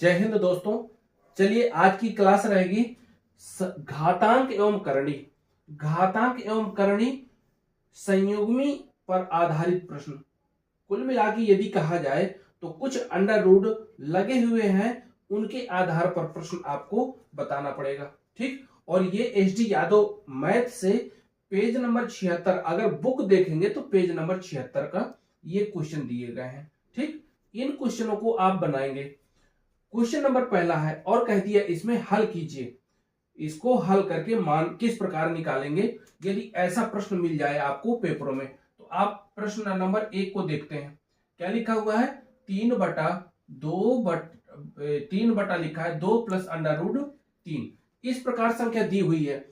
जय हिंद दोस्तों। चलिए आज की क्लास रहेगी घातांक एवं करणी। घातांक एवं करणी संयुग्मी पर आधारित प्रश्न। कुल मिला के यदि कहा जाए तो कुछ अंडर रूट लगे हुए हैं, उनके आधार पर प्रश्न आपको बताना पड़ेगा। ठीक, और ये एच डी यादव मैथ से पेज नंबर 76, अगर बुक देखेंगे तो पेज नंबर 76 का ये क्वेश्चन दिए गए हैं। ठीक, इन क्वेश्चनों को आप बनाएंगे। क्वेश्चन नंबर पहला है और कह दिया इसमें हल कीजिए। इसको हल करके मान किस प्रकार निकालेंगे। यदि ऐसा प्रश्न मिल जाए आपको पेपरों में तो आप प्रश्न नंबर 1 को देखते हैं। क्या लिखा हुआ है? 3/2 लिखा है 2 प्लस अंडर रूट 3। इस प्रकार संख्या दी हुई है।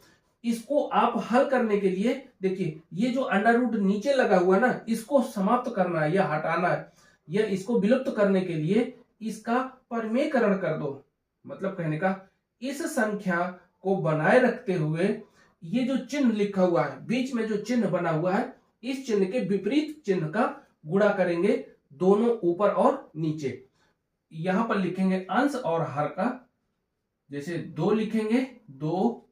इसको आप हल करने के लिए देखिए, ये जो अंडर रूट नीचे लगा हुआ है ना, इसको समाप्त करना है या हटाना है या इसको विलुप्त करने के लिए इसका परमेयकरण कर दो। मतलब कहने का, इस संख्या को बनाए रखते हुए ये जो चिन्ह लिखा हुआ है, बीच में जो चिन्ह बना हुआ है, इस चिन्ह के विपरीत चिन्ह का गुणा करेंगे, दोनों ऊपर और नीचे। यहां पर लिखेंगे अंश और हर का। जैसे 2 लिखेंगे 2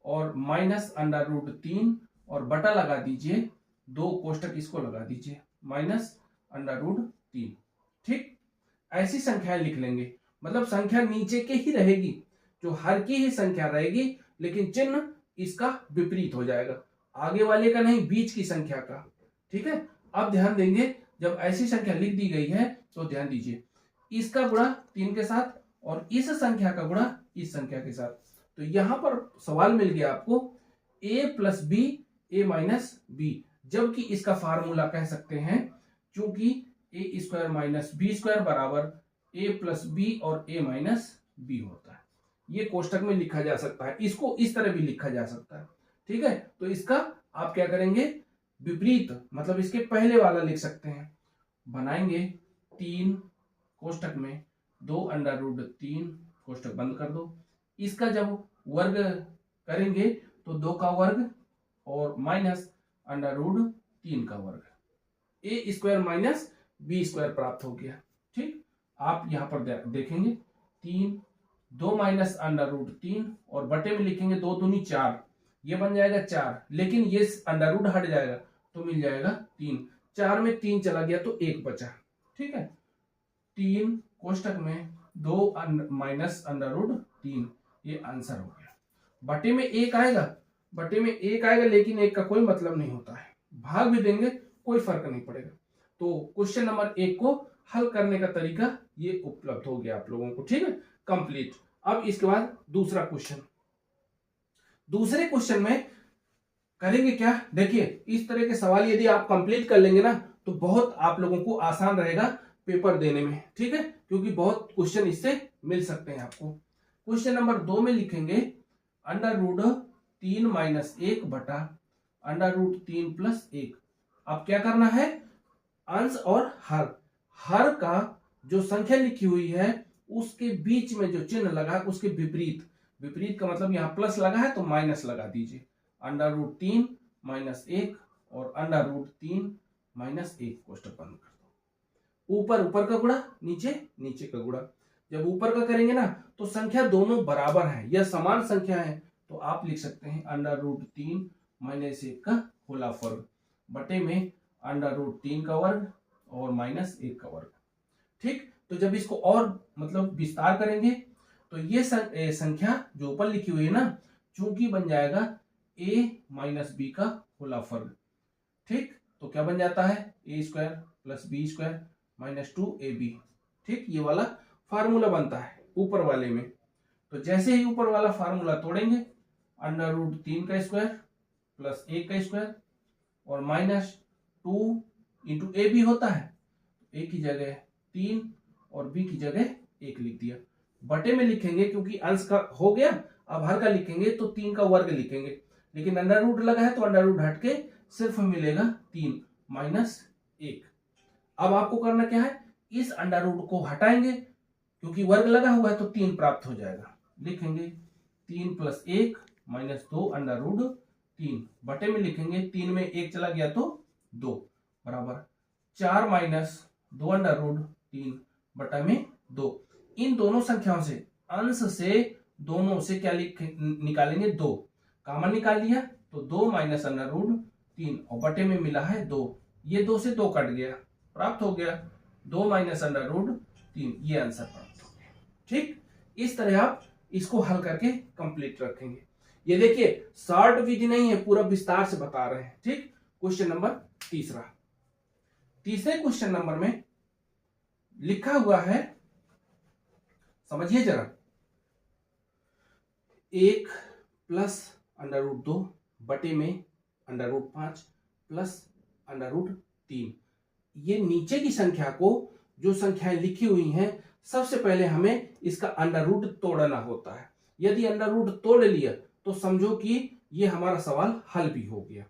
और माइनस अंडर रूट 3 और बटा लगा दीजिए 2 कोष्टक इसको लगा दीजिए माइनस अंडर रूट 3। ठीक, ऐसी संख्याएं लिख लेंगे। मतलब संख्या नीचे के ही रहेगी, जो हर की ही संख्या रहेगी, लेकिन चिन्ह इसका विपरीत हो जाएगा, आगे वाले का नहीं, बीच की संख्या का। ठीक है, अब ध्यान देंगे, जब ऐसी संख्या लिख दी गई है तो ध्यान दीजिए, इसका गुणा 3 के साथ और इस संख्या का गुणा इस संख्या के साथ। तो यहां पर सवाल मिल गया आपको a plus b a minus b, जबकि इसका फार्मूला कह सकते हैं, क्योंकि a square minus b square बराबर ए प्लस बी और ए माइनस बी होता है। ये कोष्टक में लिखा जा सकता है, इसको इस तरह भी लिखा जा सकता है। ठीक है, तो इसका आप क्या करेंगे, विपरीत, मतलब इसके पहले वाला लिख सकते हैं। बनाएंगे 3 कोष्टक में 2 अंडर रूट 3, कोष्टक बंद कर दो। इसका जब वर्ग करेंगे तो 2 का वर्ग और माइनस अंडर रूट 3 का वर्ग, ए स्क्वायर माइनस बी स्क्वायर प्राप्त हो गया। ठीक, आप यहां पर देखेंगे 3 2 माइनस अंडर रूट 3 और बटे में लिखेंगे 2 दूनी 4, ये बन जाएगा 4, लेकिन ये अंडर रूट हट जाएगा तो मिल जाएगा 3। 4 में 3 चला गया तो 1 बचा। ठीक है, 3 कोष्टक में 2 माइनस अंडर रूट 3, ये आंसर हो गया। बटे में 1 आएगा, बटे में 1 आएगा, लेकिन 1 का कोई मतलब नहीं होता है, भाग भी देंगे कोई फर्क नहीं पड़ेगा। तो क्वेश्चन नंबर 1 को हल करने का तरीका ये उपलब्ध हो गया आप लोगों को। ठीक है, कंप्लीट। अब इसके बाद दूसरा क्वेश्चन। दूसरे क्वेश्चन में करेंगे क्या, देखिए इस तरह के सवाल यदि आप कंप्लीट कर लेंगे ना तो बहुत आप लोगों को आसान रहेगा पेपर देने में। ठीक है, क्योंकि बहुत क्वेश्चन इससे मिल सकते हैं आपको। क्वेश्चन नंबर 2 में लिखेंगे अंडर रूट 3 माइनस 1 बटा अंडर रूट 3 प्लस 1। अब क्या करना है, अंश और हर का जो संख्या लिखी हुई है उसके बीच में जो चिन्ह लगा है उसके विपरीत, विपरीत का मतलब यहां प्लस लगा है तो माइनस लगा दीजिए। अंडर रूट 3 माइनस 1 और अंडर रूट 3 माइनस 1, कोष्टक बंद कर दो। ऊपर ऊपर का गुणा, नीचे नीचे का गुणा। जब ऊपर का करेंगे ना तो संख्या दोनों बराबर है या समान संख्या है, तो आप लिख सकते हैं अंडर रूट 3 माइनस 1 का होल वर्ग बटे में अंडर रूट 3 का वर्ग और माइनस 1 का वर्ग। ठीक, तो जब इसको और मतलब विस्तार करेंगे तो ये संख्या जो ऊपर लिखी हुई है ना, चूंकि बन जाएगा a माइनस बी का होल वर्ग। ठीक, तो क्या बन जाता है, A square plus B square minus 2ab। ठीक, ये वाला फार्मूला बनता है ऊपर वाले में। तो जैसे ही ऊपर वाला फार्मूला तोड़ेंगे, अंडर रूट 3 का स्क्वायर प्लस 1 का स्क्वायर और माइनस 2 इंटू ए बी होता है, ए की जगह 3 और बी की जगह 1 लिख दिया। बटे में लिखेंगे क्योंकि अंश का हो गया, अब हर का लिखेंगे तो 3 का वर्ग लिखेंगे, लेकिन अंडर रूट लगा है तो अंडर रूट हट के सिर्फ मिलेगा 3 माइनस 1। अब आपको करना क्या है, इस अंडर रूट को हटाएंगे, क्योंकि वर्ग लगा हुआ है तो 3 प्राप्त हो जाएगा। लिखेंगे 3 प्लस 1 माइनस 2 अंडर रूट 3, बटे में लिखेंगे 3 में 1 चला गया तो 2 बराबर 4 माइनस 2 अंडर रूट 3 बटा में 2। इन दोनों संख्याओं से, अंश से दोनों से क्या निकालेंगे, 2 कॉमन निकाल लिया तो 2 माइनस अंडर रूट 3 और बटे में मिला है 2, ये 2 से 2 कट गया, प्राप्त हो गया 2 माइनस अंडर रूट 3, ये आंसर प्राप्त हो गया। ठीक, इस तरह आप इसको हल करके कंप्लीट रखेंगे। ये देखिए शॉर्ट विधि नहीं है, पूरा विस्तार से बता रहे हैं। ठीक, क्वेश्चन नंबर तीसरे क्वेश्चन नंबर में लिखा हुआ है, समझिए जरा, 1 प्लस अंडर रूट 2 बटे में under root 5 plus under root 3। ये नीचे की संख्या को, जो संख्याएं लिखी हुई हैं, सबसे पहले हमें इसका अंडर रूट तोड़ना होता है। यदि अंडर रूट तोड़ लिया तो समझो कि ये हमारा सवाल हल भी हो गया।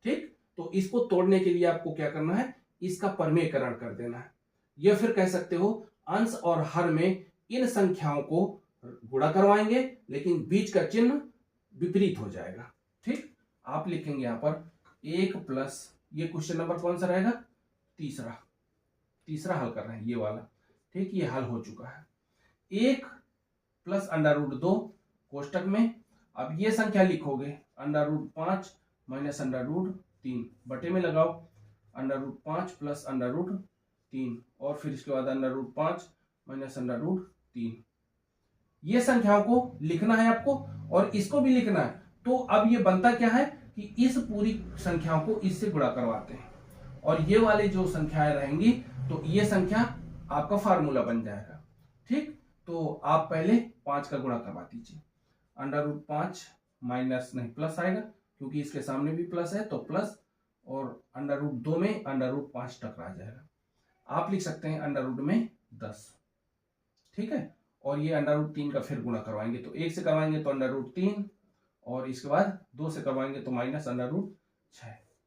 ठीक, तो इसको तोड़ने के लिए आपको क्या करना है, इसका परमेयकरण कर देना है, या फिर कह सकते हो अंश और हर में इन संख्याओं को गुणा करवाएंगे, लेकिन बीच का चिन्ह विपरीत हो जाएगा। ठीक, आप लिखेंगे यहां पर 1 प्लस, ये क्वेश्चन नंबर कौन सा रहेगा, तीसरा हल कर रहे हैं ये वाला। ठीक, ये हल हो चुका है। 1 प्लस अंडर रूट 2 कोष्टक में, अब ये संख्या लिखोगे under root 5 minus under root 3 बटे में लगाओ under root 5 plus under root 3 और फिर इसके बाद under root 5 minus under root 3। ये संख्याओं को लिखना है आपको और इसको भी लिखना है। तो अब ये बनता क्या है कि इस पूरी संख्याओं को इससे गुणा करवाते हैं और ये वाली जो संख्याएं रहेंगी तो ये संख्या आपका फार्मूला बन जाएगा। ठीक, तो आप पहले 5 का गुणा करवा दीजिए, अंडर रूट 5 माइनस नहीं प्लस आएगा क्योंकि इसके सामने भी प्लस है तो प्लस, और अंडर रूट 2 में अंडर रूट 5 टकरा जाएगा। आप लिख सकते हैं अंडर रूट में 10। ठीक है, और ये अंडर रूट 3 का फिर गुणा करवाएंगे तो 1 से करवाएंगे तो अंडर रूट 3 और इसके बाद 2 से करवाएंगे तो माइनस अंडर रूट 6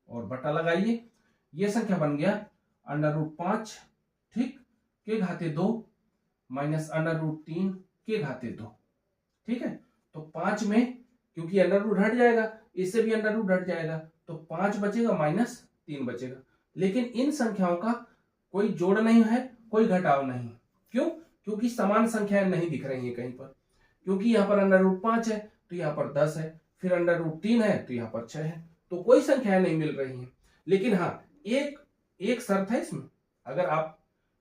और बटा लगाइए। ये संख्या बन गया अंडर रूट 5 ठीक के घाते 2 माइनस अंडर रूट 3 के घाते 2। ठीक है, तो 5 में क्योंकि अंडर रूट हट जाएगा, इससे भी अंडर रूट हट जाएगा तो 5 बचेगा माइनस 3 बचेगा। लेकिन इन संख्याओं का कोई जोड़ नहीं है, कोई घटाव नहीं। क्यों? क्योंकि समान संख्याएं नहीं दिख रही है कहीं पर, क्योंकि यहाँ पर अंडर रूट 5 है तो यहाँ पर 10 है, फिर अंडर रूट 3 है तो यहाँ पर 6 है, तो कोई संख्याएं नहीं मिल रही हैं। लेकिन हाँ, एक शर्त है इसमें, अगर आप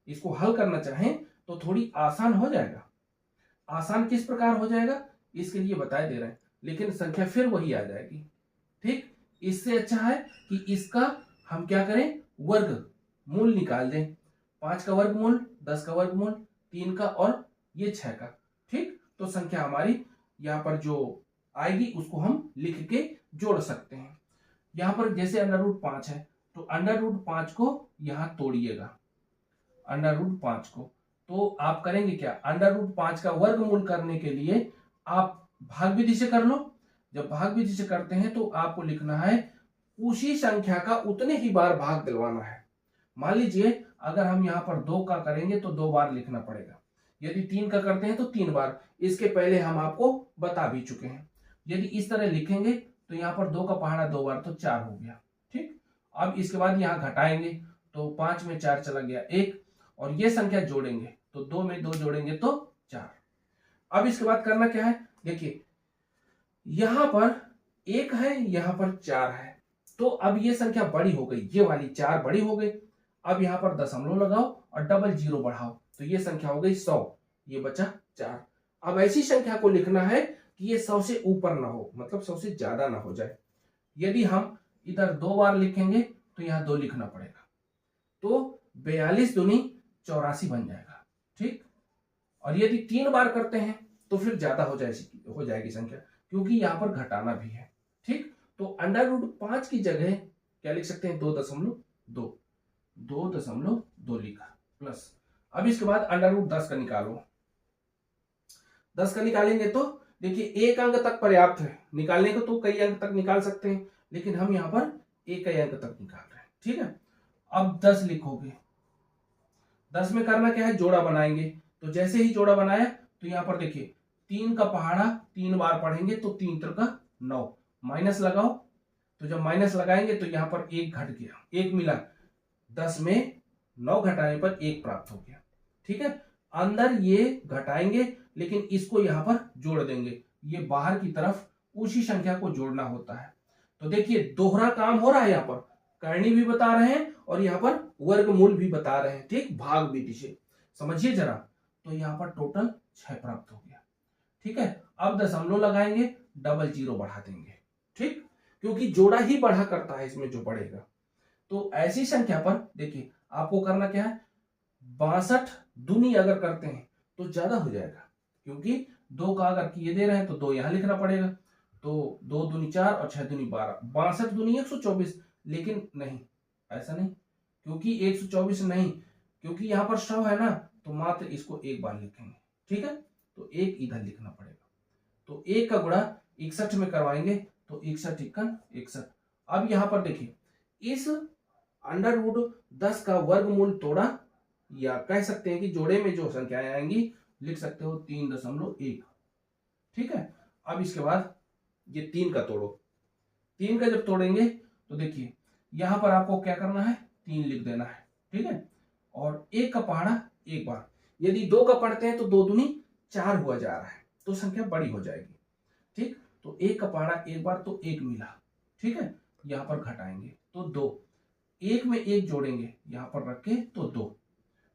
इसको हल करना चाहें तो थोड़ी आसान हो जाएगा। आसान किस प्रकार हो जाएगा इसके लिए बताए दे रहे हैं, लेकिन संख्या फिर वही आ जाएगी। ठीक, इससे अच्छा है कि इसका हम क्या करें, वर्ग मूल निकाल दें। 5 का वर्गमूल, 10 का वर्गमूल, 3 का और ये 6 का। ठीक, तो संख्या हमारी यहाँ पर जो आएगी उसको हम लिख के जोड़ सकते हैं। यहाँ पर जैसे अंडर रूट 5 है तो अंडर रूट 5 को यहाँ तोड़िएगा, अंडर रूट 5 को, तो आप करेंगे क्या, अंडर रूट 5 का वर्गमूल करने के लिए आप भाग विधि से कर लो। जब भाग विधि से करते हैं तो आपको लिखना है उसी संख्या का उतने ही बार भाग दिलवाना है। मान लीजिए अगर हम यहाँ पर 2 का करेंगे तो 2 बार लिखना पड़ेगा, यदि 3 का करते हैं तो 3 बार। इसके पहले हम आपको बता भी चुके हैं। यदि इस तरह लिखेंगे तो यहाँ पर 2 का पहाड़ा 2 बार तो 4 हो गया। ठीक, अब इसके बाद यहाँ घटाएंगे तो 5 में 4 चला गया 1, और ये संख्या जोड़ेंगे तो 2 में 2 जोड़ेंगे तो 4। अब इसके बाद करना क्या है, देखिए यहां पर 1 है, यहां पर 4 है, तो अब ये संख्या बड़ी हो गई, ये वाली 4 बड़ी हो गई। अब यहां पर दशमलव लगाओ और डबल जीरो बढ़ाओ तो ये संख्या हो गई 100, ये बचा 4। अब ऐसी संख्या को लिखना है कि ये 100 से ऊपर ना हो, मतलब 100 से ज्यादा ना हो जाए। यदि हम इधर 2 बार लिखेंगे तो यहाँ 2 लिखना पड़ेगा, तो 42 दूनी 84 बन जाएगा। ठीक, और यदि 3 बार करते हैं तो फिर ज्यादा हो जाएगी संख्या, क्योंकि यहाँ पर घटाना भी है। ठीक, तो अंडर रूट 5 की जगह क्या लिख सकते हैं, 2.2 लिखा प्लस। अब इसके बाद अंडर रूट 10 का निकालो। 10 का निकालेंगे तो देखिए 1 अंक तक पर्याप्त है, निकालने को तो कई अंक तक निकाल सकते हैं, लेकिन हम यहाँ पर एक ही अंक तक निकाल रहे हैं। ठीक है, अब 10 लिखोगे, 10 में करना क्या है, जोड़ा बनाएंगे। तो जैसे ही जोड़ा बनाया तो यहाँ पर देखिए 3 का पहाड़ा 3 बार पढ़ेंगे तो 3 त्रिका 9, माइनस लगाओ, तो जब माइनस लगाएंगे तो यहाँ पर 1 घट गया, 1 मिला, 10 में 9 घटाने पर 1 प्राप्त हो गया। ठीक है, अंदर ये घटाएंगे लेकिन इसको यहां पर जोड़ देंगे, ये बाहर की तरफ उसी संख्या को जोड़ना होता है। तो देखिए दोहरा काम हो रहा है, यहाँ पर करनी भी बता रहे हैं और यहाँ पर वर्गमूल भी बता रहे हैं, ठीक, भाग विधि से समझिए जरा। तो यहाँ पर टोटल 6 प्राप्त हो गया, ठीक है। अब दशमलव लगाएंगे, डबल जीरो बढ़ा देंगे, ठीक, क्योंकि जोड़ा ही बढ़ा करता है इसमें जो बढ़ेगा। तो ऐसी संख्या पर देखिए आपको करना क्या है, 62 दूनी अगर करते हैं तो ज्यादा हो जाएगा, क्योंकि 2 का अगर किए दे रहे हैं तो 2 यहां लिखना पड़ेगा। तो 2 दूनी 4 और 6 दूनी 12, 62 दूनी 124, लेकिन नहीं, ऐसा नहीं, क्योंकि 124 नहीं, क्योंकि यहां पर 100 है ना, तो मात्र इसको एक बार लिखेंगे, ठीक है। तो एक इधर लिखना पड़ेगा। तो 1 का गुणा 61 में करवाएंगे तो 61 इक्कन 61। अब यहां पर देखिए इस अंडर रूट 10 का वर्गमूल तोड़ा, या कह सकते हैं कि जोड़े में जो संख्याएं आएंगी लिख सकते हो 3.1, ठीक है। अब इसके बाद ये 3 का तोड़ो, 3 का जब तोड़ेंगे तो देखिए यहां पर आपको क्या करना है, 3 लिख देना है, ठीक है। और 1 का पहाड़ा एक बार, यदि 2 का पढ़ते हैं तो 2 दूनी 4 हुआ जा रहा है, तो संख्या बड़ी हो जाएगी, ठीक। तो 1 का पहाड़ा एक बार तो 1 मिला, ठीक है। यहां पर घटाएंगे तो 2, 1 में 1 जोड़ेंगे यहां पर रख के तो 2,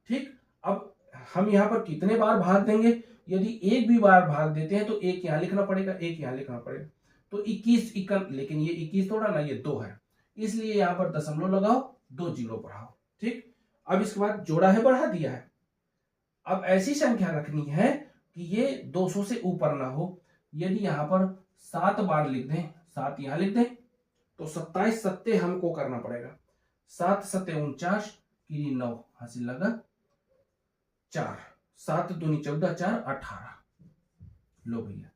ठीक। अब हम यहां पर कितने बार भाग देंगे, यदि एक भी बार भाग देते हैं तो 1 यहां लिखना पड़ेगा, 1 यहां लिखना पड़ेगा। तो 21 इक्कन, लेकिन ये 21 थोड़ा ना, ये 2 है, इसलिए यहां पर दशमलव लगाओ, 2 जीरो बढ़ाओ, ठीक। अब इसके बाद जोड़ा है, बढ़ा दिया है। अब ऐसी संख्या रखनी है कि ये 200 से ऊपर ना हो। यदि यहां पर 7 बार लिख दें, 7 यहां लिख दें, तो 27 सत्ते हमको करना पड़ेगा, 7 सत्ते 49 की 9 हासिल लगा 4, 7 दूनी 14, 4 18। लो भैया,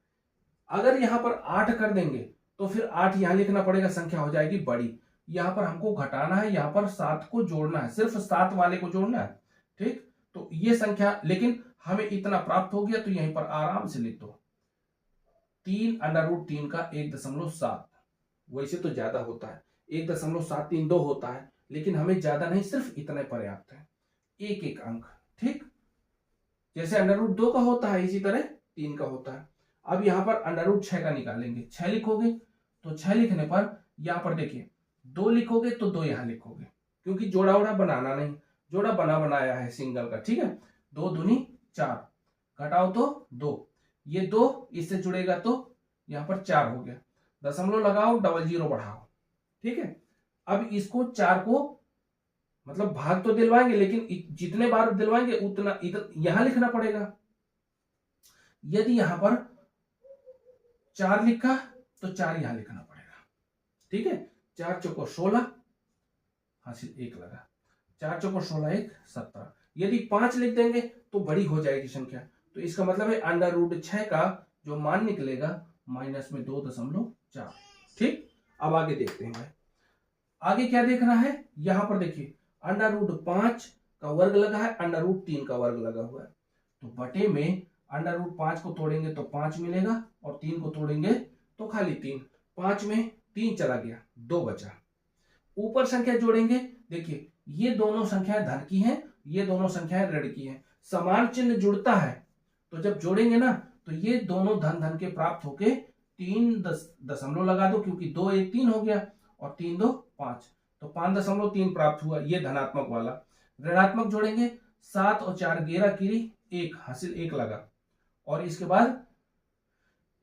अगर यहां पर 8 कर देंगे तो फिर 8 यहां लिखना पड़ेगा, संख्या हो जाएगी बड़ी। यहां पर हमको घटाना है, यहां पर 7 को जोड़ना है, सिर्फ 7 वाले को जोड़ना है, ठीक। तो ये संख्या, लेकिन हमें इतना प्राप्त हो गया तो यहीं पर आराम से लिख दो, 3 अंडर रूट 3 का 1.7। वैसे तो ज्यादा होता है, 1.732 होता है, लेकिन हमें ज्यादा नहीं, सिर्फ इतने पर्याप्त है, एक एक अंक, ठीक। जैसे अंडर रूट 2 का होता है इसी तरह 3 का होता है। अब यहां पर अंडर रूट 6 का निकालेंगे, 6 लिखोगे तो 6 लिखने पर यहां पर देखिए 2 लिखोगे तो 2 यहां लिखोगे, क्योंकि जोड़ा वोड़ा बनाना नहीं, जोड़ा बना बनाया है सिंगल का, ठीक है। 2 दूनी 4, घटाओ तो 2, ये 2 इससे जुड़ेगा तो यहां पर 4 हो गया, दशमलव लगाओ, डबल जीरो बढ़ाओ, ठीक है। अब इसको 4 को मतलब भाग तो दिलवाएंगे, लेकिन जितने बार दिलवाएंगे उतना इधर यहां लिखना पड़ेगा। यदि यहां पर 4 लिखा तो 4 यहां लिखना पड़ेगा, ठीक है। 4 चौको 16 हासिल 1 लगा, 4 चौको 16 1 17। यदि 5 लिख देंगे तो बड़ी हो जाएगी संख्या, तो इसका मतलब है अंडर रूट 6 का जो मान निकलेगा माइनस में 2.4, ठीक। अब आगे देखते हैं भाई, आगे क्या देखना है, यहां पर देखिए अंडर रूट 5 का वर्ग लगा है, अंडर रूट 3 का वर्ग लगा हुआ है, तो बटे में अंडर रूट 5 को तोड़ेंगे तो 5 मिलेगा, और 3 को तोड़ेंगे तो खाली 3, 5 में 3 चला गया, 2 बचा। ऊपर संख्या जोड़ेंगे, देखिए ये दोनों संख्याएं धन की हैं, ये दोनों संख्याएं ऋण की हैं, समान चिन्ह जुड़ता है, तो जब जोड़ेंगे ना तो ये दोनों धन धन के प्राप्त होके 3 दशमलव लगा दो, क्योंकि 2 1 3 हो गया और 3 2 5, तो 5.3 प्राप्त हुआ, ये धनात्मक वाला। ऋणात्मक जोड़ेंगे, 7 और 4 11 की 1 हासिल 1 लगा, और इसके बाद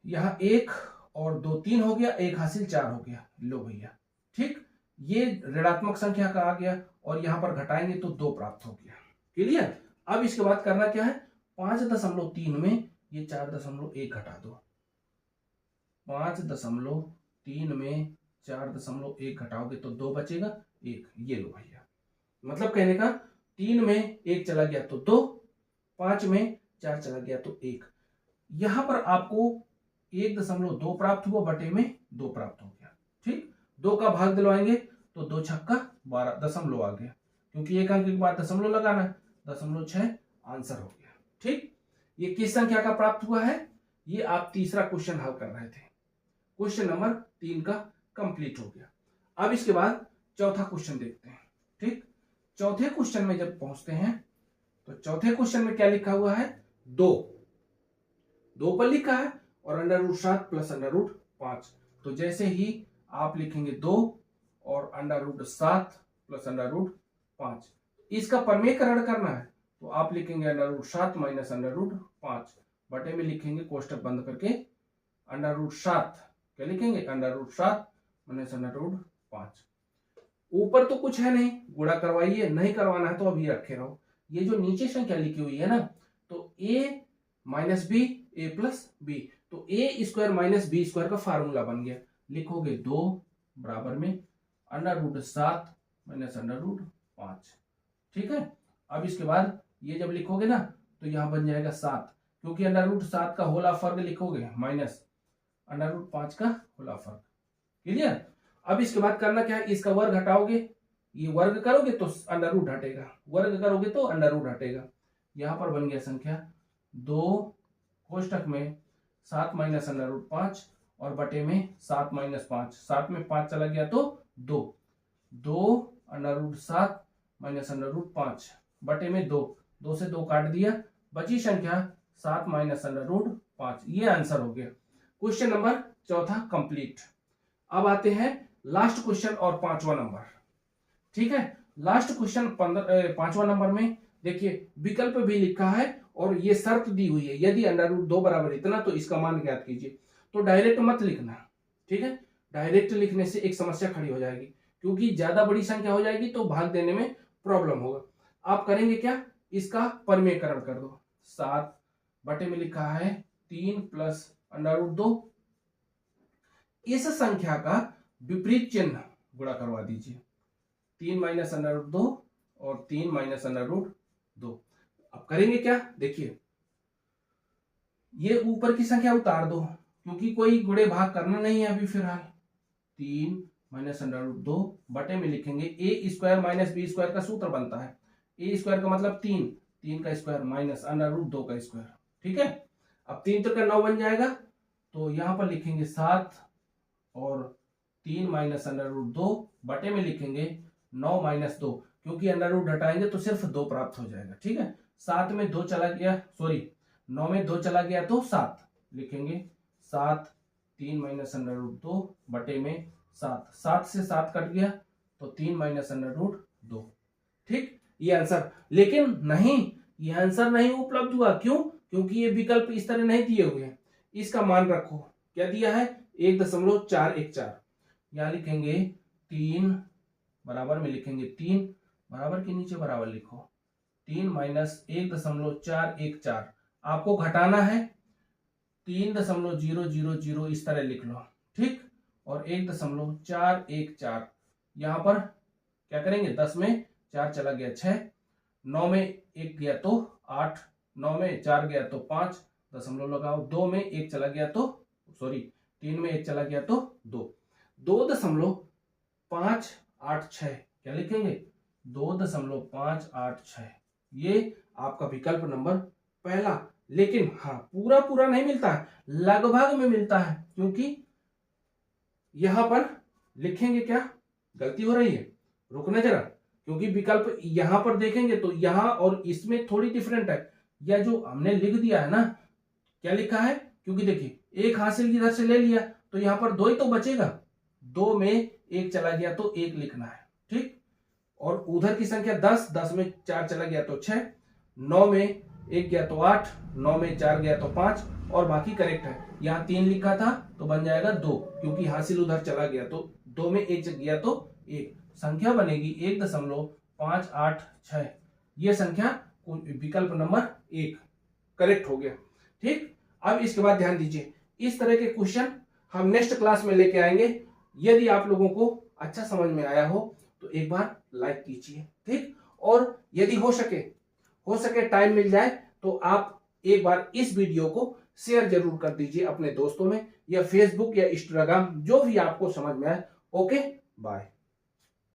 यहां 1 और 2 3 हो गया, 1 हासिल 4 हो गया, लो भैया, ठीक। ये ऋणात्मक संख्या का आ गया, और यहां पर घटाएंगे तो 2 प्राप्त हो गया, क्लियर। अब इसके बाद करना क्या है, 5.3 में ये 4.1 घटा दो, 5.3 में 4.1 घटाओगे तो 2 बचेगा, 1, ये लो भैया। मतलब कहने का 3 में 1 चला गया तो 2, 5 में 4 चला गया तो 1। यहां पर आपको 1.2 प्राप्त हुआ, बटे में 2 प्राप्त हो गया, ठीक। 2 का भाग दिलवाएंगे तो 2 छक्का 12, दशमलव आ गया, क्योंकि एक अंक के बाद दशमलव लगाना, 0.6 आंसर हो गया, ठीक। ये किस संख्या का प्राप्त हुआ है, ये आप तीसरा क्वेश्चन हल कर रहे थे, क्वेश्चन नंबर 3 का कंप्लीट हो गया। अब इसके बाद चौथा क्वेश्चन देखते हैं, ठीक। चौथे क्वेश्चन में जब पहुंचते हैं तो चौथे क्वेश्चन में क्या लिखा हुआ है, 2 पर लिखा है और under root 7 plus under root 5। तो जैसे ही आप लिखेंगे 2 और under root 7 plus under root 5, इसका परमेयकरण करना है तो आप लिखेंगे under root 7 minus under root 5 बटे में लिखेंगे कोष्टक बंद करके अंडर रूट 7, क्या लिखेंगे under root 7 minus under root 5। ऊपर तो कुछ है नहीं, गुणा करवाइए, नहीं करवाना है तो अभी रखे रहो। ये जो नीचे संख्या लिखी हुई है ना, तो a minus b a plus b, तो a square minus b square का फार्मूला बन गया। लिखोगे 2 बराबर में under root 7 minus under root 5, ठीक है। अब इसके बाद ये जब लिखोगे ना तो यहां बन जाएगा 7, क्योंकि अंडर रूट 7 का होल ऑफ वर्ग लिखोगे माइनस अंडर रूट 5 का होल ऑफ वर्ग। क्लियर। अब इसके बाद करना क्या है, इसका वर्ग हटाओगे, ये वर्ग करोगे तो अंडर रूट हटेगा, वर्ग करोगे तो अंडर रूट हटेगा। यहां पर बन गया संख्या 2 कोष्टक में 7 माइनस अंडर रूट 5 और बटे में 7 माइनस 5, 7 में 5 चला गया तो 2 under root 7 minus under root 5 बटे में 2 से 2 काट दिया, बची संख्या 7 माइनस अंडर रूट 5। ये आंसर हो गया। क्वेश्चन नंबर चौथा कंप्लीट। अब आते हैं लास्ट क्वेश्चन और 5वां नंबर, ठीक है। लास्ट क्वेश्चन 5वां नंबर में देखिए विकल्प भी लिखा है और ये शर्त दी हुई है, यदि अंडर रूट 2 बराबर इतना तो इसका मान ज्ञात कीजिए। तो डायरेक्ट मत लिखना, ठीक है। डायरेक्ट लिखने से एक समस्या खड़ी हो जाएगी, क्योंकि ज्यादा बड़ी संख्या हो जाएगी तो भाग देने में प्रॉब्लम होगा। आप करेंगे क्या, इसका परमेयकरण कर दो। 7 बटे में लिखा है 3 प्लस अंडर रूट 2, इस संख्या का विपरीत चिन्ह गुणा करवा दीजिए। 3 माइनस अंडर रूट 2 और 3 माइनस अंडर रूट 2। अब करेंगे क्या, देखिए ये ऊपर की संख्या उतार दो, क्योंकि कोई गुणे भाग करना नहीं है अभी फिलहाल। 3 माइनस अंडर रूट 2 बटे में लिखेंगे ए स्क्वायर माइनस बी स्क्वायर का सूत्र बनता है, ए स्क्वायर का मतलब 3 का स्क्वायर माइनस अंडर रूट 2 का स्क्वायर, ठीक है। अब 3 तो का 9 बन जाएगा, तो यहां पर लिखेंगे 7 और 3 माइनस अंडर रूट 2 बटे में लिखेंगे 9 माइनस 2, क्योंकि अंडर रूट हटाएंगे तो सिर्फ 2 प्राप्त हो जाएगा, ठीक है। 7 में 2 चला गया, सॉरी 9 में 2 चला गया तो 7 लिखेंगे। 7 3 माइनस अंडर रूट 2 बटे में 7 से 7 कट गया तो 3 माइनस अंडर रूट 2, ठीक। ये आंसर, लेकिन नहीं, ये आंसर नहीं उपलब्ध हुआ, क्यों, क्योंकि ये विकल्प इस तरह नहीं दिए हुए हैं। इसका मान रखो, क्या दिया है 1.414, यहां लिखेंगे 3 बराबर में लिखेंगे 3 बराबर के नीचे बराबर लिखो 3 माइनस 1.414, आपको घटाना है 3.000 इस तरह लिख लो, ठीक। और 1.414 यहां पर क्या करेंगे, 10 में 4 चला गया 6, 9 में 1 गया तो 8, 9 में 4 गया तो 5, दशमलव लगाओ, 2 में 1 चला गया तो, सॉरी 3 में 1 चला गया तो 2.586, क्या लिखेंगे 2.586। ये आपका विकल्प नंबर पहला। लेकिन हाँ, पूरा नहीं मिलता है, लगभग में मिलता है, क्योंकि यहां पर लिखेंगे क्या, गलती हो रही है, रुकना जरा, क्योंकि विकल्प यहां पर देखेंगे तो यहां और इसमें थोड़ी डिफरेंट है। या जो हमने लिख दिया है ना, क्या लिखा है, क्योंकि देखिए एक हासिल इधर से ले लिया तो यहां पर 2 ही तो बचेगा, 2 में 1 चला गया तो 1 लिखना है, ठीक। और उधर की संख्या 10 में 4 चला गया तो 6, 9 में 1 गया तो 8, 9 में 4 गया तो 5 और बाकी करेक्ट है। यहाँ 3 लिखा था तो बन जाएगा 2, क्योंकि हासिल उधर चला गया तो 2 में 1 गया तो 1, संख्या बनेगी 1.586। ये संख्या विकल्प नंबर 1 करेक्ट हो गया, ठीक। अब इसके बाद ध्यान दीजिए, इस तरह के क्वेश्चन हम नेक्स्ट क्लास में लेके आएंगे। यदि आप लोगों को अच्छा समझ में आया हो तो एक बार लाइक कीजिए, ठीक। और यदि हो सके टाइम मिल जाए तो आप एक बार इस वीडियो को शेयर जरूर कर दीजिए अपने दोस्तों में, या फेसबुक या इंस्टाग्राम, जो भी आपको समझ में आए। Okay, bye.